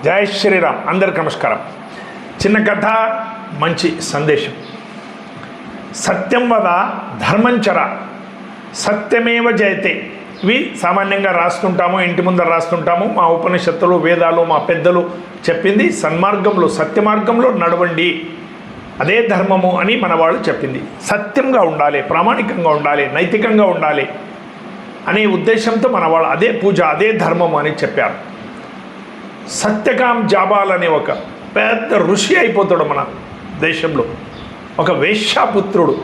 జై శ్రీరామ్. అందరికి నమస్కారం. చిన్న కథ, మంచి సందేశం. సత్యం వద ధర్మంచర సత్యమేవ జయతే. ఇవి సామాన్యంగా రాస్తుంటాము, ఇంటి ముందర రాస్తుంటాము. మా ఉపనిషత్తులు, వేదాలు, మా పెద్దలు చెప్పింది సన్మార్గంలో, సత్య మార్గంలో నడవండి, అదే ధర్మము అని మన వాళ్ళు చెప్పింది. సత్యంగా ఉండాలి, ప్రామాణికంగా ఉండాలి, నైతికంగా ఉండాలి అనే ఉద్దేశంతో మన వాళ్ళు అదే పూజ, అదే ధర్మము అని చెప్పారు. సత్యకాం జాబాల్ అనే ఒక పెద్ద ఋషి అయిపోతాడు మన దేశంలో, ఒక వేశ్యాపుత్రుడు.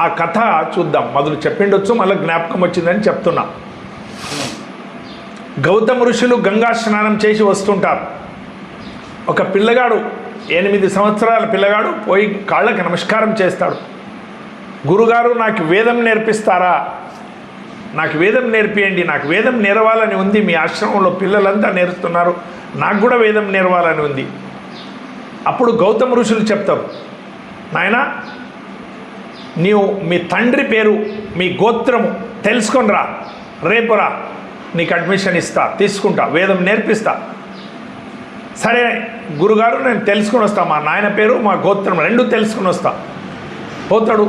ఆ కథ చూద్దాం. మొదలు చెప్పిండొచ్చు, మళ్ళీ జ్ఞాపకం వచ్చిందని చెప్తున్నా. గౌతమ ఋషులు గంగా స్నానం చేసి వస్తుంటారు. ఒక పిల్లగాడు, 8 సంవత్సరాల పిల్లగాడు పోయి కాళ్ళకి నమస్కారం చేస్తాడు. గురుగారు, నాకు వేదం నేర్పిస్తారా? నాకు వేదం నేర్పియండి, నాకు వేదం నేర్వాలని ఉంది. మీ ఆశ్రమంలో పిల్లలంతా నేర్చుతున్నారు, నాకు కూడా వేదం నేర్వాలని ఉంది. అప్పుడు గౌతమ ఋషులు చెప్తారు, నాయనా, నీవు మీ తండ్రి పేరు, మీ గోత్రము తెలుసుకొని రా, రేపు రా, నీకు అడ్మిషన్ ఇస్తా, తీసుకుంటా, వేదం నేర్పిస్తా. సరే గురుగారు, నేను తెలుసుకొని వస్తా, మా నాయన పేరు, మా గోత్రం రెండు తెలుసుకొని వస్తా. పోతాడు.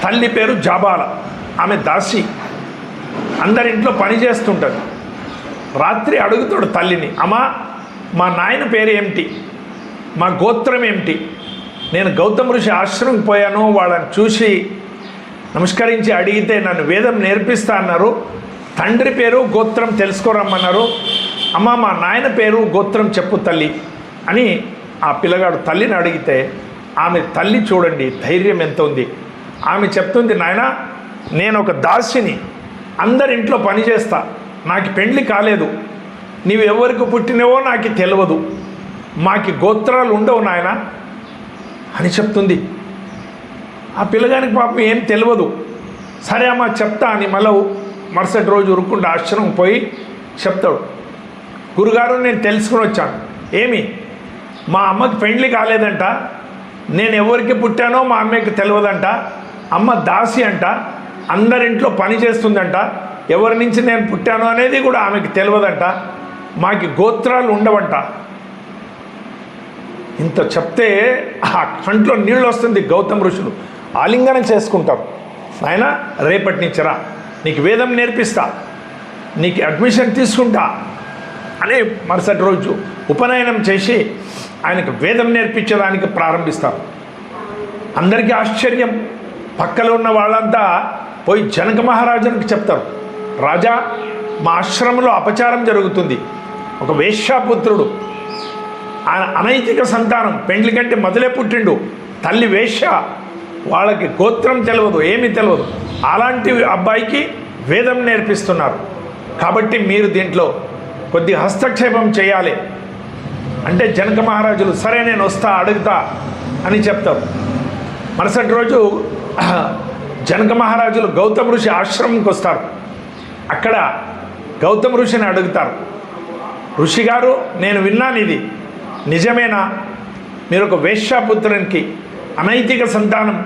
తల్లి పేరు జాబాల, ఆమె దాసి, అందరింట్లో పని చేస్తుంటుంది. రాత్రి అడుగుతాడు తల్లిని, అమ్మా, మా నాయన పేరు ఏమిటి, మా గోత్రం ఏమిటి? నేను గౌతమ ఋషి ఆశ్రమంకి పోయాను, వాళ్ళని చూసి నమస్కరించి అడిగితే నన్ను వేదం నేర్పిస్తా అన్నారు. తండ్రి పేరు గోత్రం తెలుసుకోరమ్మన్నారు. అమ్మ, మా నాయన పేరు గోత్రం చెప్పు తల్లి అని ఆ పిల్లగాడు తల్లిని అడిగితే, ఆమె తల్లి చూడండి ధైర్యం ఎంత ఉంది. ఆమె చెప్తుంది, నాయన, నేను ఒక దాసిని, అందరింట్లో పని చేస్తా, నాకు పెండ్లి కాలేదు, నీవు ఎవరికి పుట్టినవో నాకు తెలియదు, మాకి గోత్రాలు ఉండవు నాయన అని చెప్తుంది. ఆ పిల్లగానికి పాపం ఏం తెలియదు. సరే అమ్మ చెప్తా అని మళ్ళీ మరుసటి రోజు ఉరుక్కుంటూ ఆశ్రమం పోయి చెప్తాడు, గురుగారు, నేను తెలుసుకుని వచ్చాను. ఏమి? మా అమ్మకి పెండ్లి కాలేదంట, నేను ఎవరికి పుట్టానో మా అమ్మకి తెలియదంట, అమ్మ దాసి అంట, అందరింట్లో పని చేస్తుందంట, ఎవరి నుంచి నేను పుట్టాను అనేది కూడా ఆమెకి తెలియదంట, మాకి గోత్రాలు ఉండవంట. ఇంత చెప్తే ఆ కంట్లో నీళ్ళు వస్తుంది. గౌతమ ఋషులు ఆలింగనం చేసుకుంటారు. నాయన, రేపటి నుంచి రా, నీకు వేదం నేర్పిస్తా, నీకు అడ్మిషన్ తీసుకుంటా అని మరుసటి రోజు ఉపనయనం చేసి ఆయనకు వేదం నేర్పించడానికి ప్రారంభిస్తారు. అందరికీ ఆశ్చర్యం. పక్కలో ఉన్న వాళ్ళంతా పోయి జనక మహారాజునికి చెప్తారు, రాజా, మా ఆశ్రమంలో అపచారం జరుగుతుంది. ఒక వేశ్యాపుత్రుడు, ఆయన అనైతిక సంతానం, పెండ్లి కంటే మొదలే పుట్టిండు, తల్లి వేశ్య, వాళ్ళకి గోత్రం తెలియదు, ఏమీ తెలియదు. అలాంటి అబ్బాయికి వేదం నేర్పిస్తున్నారు. కాబట్టి మీరు దీంట్లో కొద్ది హస్తక్షేపం చేయాలి అంటే జనక మహారాజులు, సరే నేను వస్తా, అడుగుతా అని చెప్తారు. మరుసటి రోజు జనక మహారాజులు గౌతమ ఋషి ఆశ్రమంకి వస్తారు. అక్కడ గౌతమ ఋషిని అడుగుతారు, ఋషి గారు, నేను విన్నాను, ఇది నిజమేనా? మీరు ఒక వేశ్యాపుత్రునికి, అనైతిక సంతానం,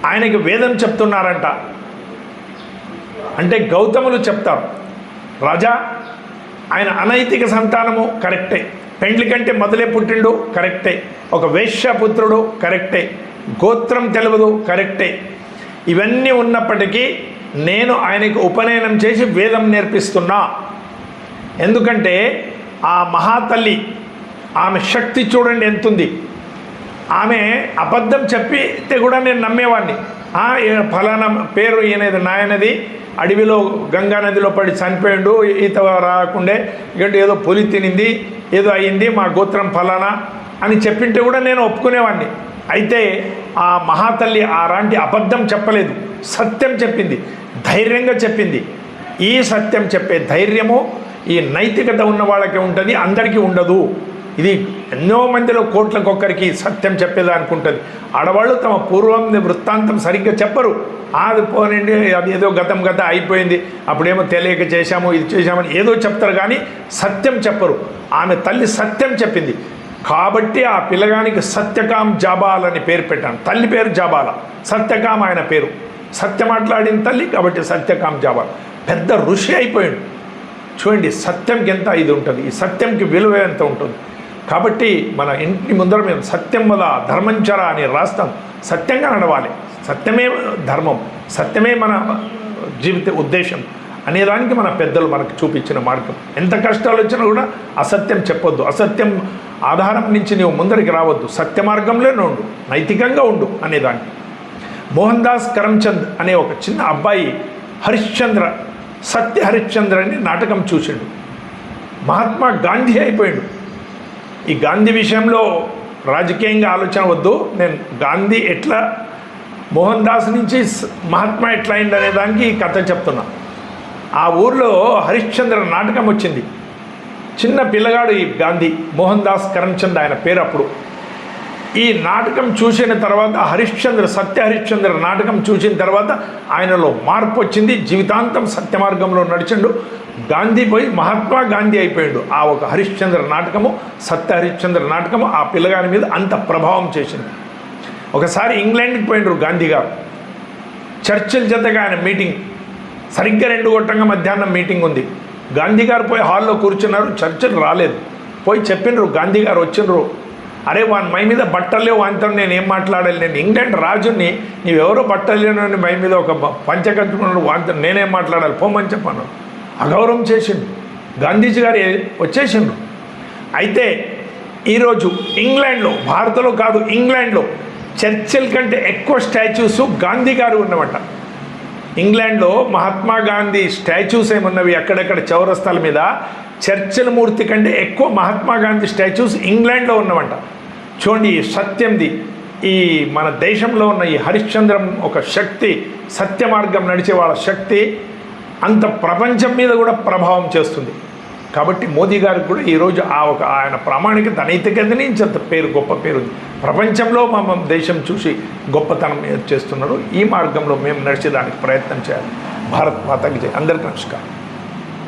ఆయనకి వేదం చెప్తున్నారంట. అంటే గౌతములు చెప్తారు, రాజా, ఆయన అనైతిక సంతానము కరెక్టే, పెండ్లి కంటే మొదలే పుట్టిండు కరెక్టే, ఒక వేశ్యాపుత్రుడు కరెక్టే, గోత్రం తెలియదు కరెక్టే. ఇవన్నీ ఉన్నప్పటికీ నేను ఆయనకు ఉపనయనం చేసి వేదం నేర్పిస్తున్నా. ఎందుకంటే ఆ మహాతల్లి, ఆమె శక్తి చూడండి ఎంతుంది. ఆమె అబద్ధం చెప్పితే కూడా నేను నమ్మేవాడిని. ఫలానా పేరు ఈయనది, నాయనది, అడవిలో గంగా నదిలో పడి చనిపోయిండు, ఈత రాకుండే, ఇకంటే ఏదో పులి తినింది, ఏదో అయ్యింది, మా గోత్రం ఫలానా అని చెప్పింటే కూడా నేను ఒప్పుకునేవాడిని. అయితే ఆ మహాతల్లి అలాంటి అబద్ధం చెప్పలేదు, సత్యం చెప్పింది, ధైర్యంగా చెప్పింది. ఈ సత్యం చెప్పే ధైర్యము ఈ నైతికత ఉన్న వాళ్ళకి ఉంటుంది, అందరికీ ఉండదు. ఇది ఎన్నో మందిలో కోట్లకొక్కరికి సత్యం చెప్పేదానికి ఉంటుంది. ఆడవాళ్ళు తమ పూర్వం వృత్తాంతం సరిగ్గా చెప్పరు. అది పోనండి, అది ఏదో గతం అయిపోయింది, అప్పుడేమో తెలియక చేశాము, ఇది చేశామని ఏదో చెప్తారు, కానీ సత్యం చెప్పరు. ఆమె తల్లి సత్యం చెప్పింది. కాబట్టి ఆ పిల్లగానికి సత్యకాం జాబాల్ అని పేరు పెట్టాను. తల్లి పేరు జాబాల, సత్యకాం ఆయన పేరు. సత్యం మాట్లాడిన తల్లి కాబట్టి సత్యకాం జాబాల్. పెద్ద ఋషి అయిపోయాడు. చూడండి సత్యంకి ఎంత ఇది ఉంటుంది, ఈ సత్యంకి విలువ ఎంత ఉంటుంది. కాబట్టి మన ఇంటి ముందర మేము సత్యం వద ధర్మంచర అని రాస్తాం. సత్యంగా నడవాలి, సత్యమే ధర్మం, సత్యమే మన జీవిత ఉద్దేశం అనేదానికి మన పెద్దలు మనకు చూపించిన మార్గం. ఎంత కష్టాలు వచ్చినా కూడా అసత్యం చెప్పొద్దు, అసత్యం ఆధారం నుంచి నీవు ముందరికి రావద్దు, సత్య మార్గంలోనే ఉండు, నైతికంగా ఉండు అనేదానికి. మోహన్ దాస్ కరమ్చంద్ అనే ఒక చిన్న అబ్బాయి హరిశ్చంద్ర, సత్య హరిశ్చంద్ర అని నాటకం చూసిండు. మహాత్మా గాంధీ అయిపోయాడు. ఈ గాంధీ విషయంలో రాజకీయంగా ఆలోచన వద్దు, నేను గాంధీ ఎట్లా మోహన్ దాస్ నుంచి మహాత్మా ఎట్లా అయింది అనే దానికి ఈ కథ చెప్తున్నా. ఆ ఊర్లో హరిశ్చంద్ర నాటకం వచ్చింది. చిన్న పిల్లగాడు ఈ గాంధీ, మోహన్ దాస్ కరమ్చంద్ ఆయన పేరు అప్పుడు. ఈ నాటకం చూసిన తర్వాత హరిశ్చంద్ర, సత్య హరిశ్చంద్ర నాటకం చూసిన తర్వాత ఆయనలో మార్పు వచ్చింది. జీవితాంతం సత్య మార్గంలో నడిచిండు. గాంధీ పోయి మహాత్మా గాంధీ అయిపోయాడు. ఆ ఒక హరిశ్చంద్ర నాటకము, సత్య హరిశ్చంద్ర నాటకము ఆ పిల్లగాని మీద అంత ప్రభావం చేసింది. ఒకసారి ఇంగ్లాండ్కి పోయినరు గాంధీ గారు. చర్చిల్ జతగా ఆయన మీటింగ్, సరిగ్గా 2 గంటల మధ్యాహ్నం మీటింగ్ ఉంది. గాంధీ గారు పోయి హాల్లో కూర్చున్నారు, చర్చిల్ రాలేదు. పోయి చెప్పినరు, గాంధీ గారు వచ్చిండ్రు, అరే వాని మై మీద బట్టలు లేవు, వానితో నేను ఏం మాట్లాడాలి, నేను ఇంగ్లాండ్ రాజుని, నీవెవరో బట్టలు లేని మై మీద ఒక పంచ కట్టుకున్నాడు, వానితో నేనేం మాట్లాడాలి, పోమని చెప్పాను. అగౌరవం చేసిండు. గాంధీజీ గారు వచ్చేసిండు. అయితే ఈరోజు ఇంగ్లాండ్లో, భారత్లో కాదు ఇంగ్లాండ్లో చర్చిల్ కంటే ఎక్కువ స్టాచ్యూస్ గాంధీ గారు ఉన్నమాట. ఇంగ్లాండ్లో మహాత్మా గాంధీ స్టాచ్యూస్ ఏమున్నవి అక్కడక్కడ చౌరస్తాల మీద, చర్చిల మూర్తి కంటే ఎక్కువ మహాత్మా గాంధీ స్టాచ్యూస్ ఇంగ్లాండ్లో ఉన్నవంట. చూడండి ఈ సత్యంది, ఈ మన దేశంలో ఉన్న ఈ హరిశ్చంద్రం ఒక శక్తి, సత్య మార్గం నడిచే వాళ్ళ శక్తి అంత ప్రపంచం మీద కూడా ప్రభావం చేస్తుంది. కాబట్టి మోదీ గారికి కూడా ఈరోజు ఆయన ప్రామాణికత, నైతికతని ఇంత పేరు, గొప్ప పేరు ఉంది. ప్రపంచంలో మన దేశం చూసి గొప్పతనం చేస్తున్నారు. ఈ మార్గంలో మేము నడిచేదానికి ప్రయత్నం చేయాలి. భారత్ మాతాకి జై. అందరికీ నమస్కారం.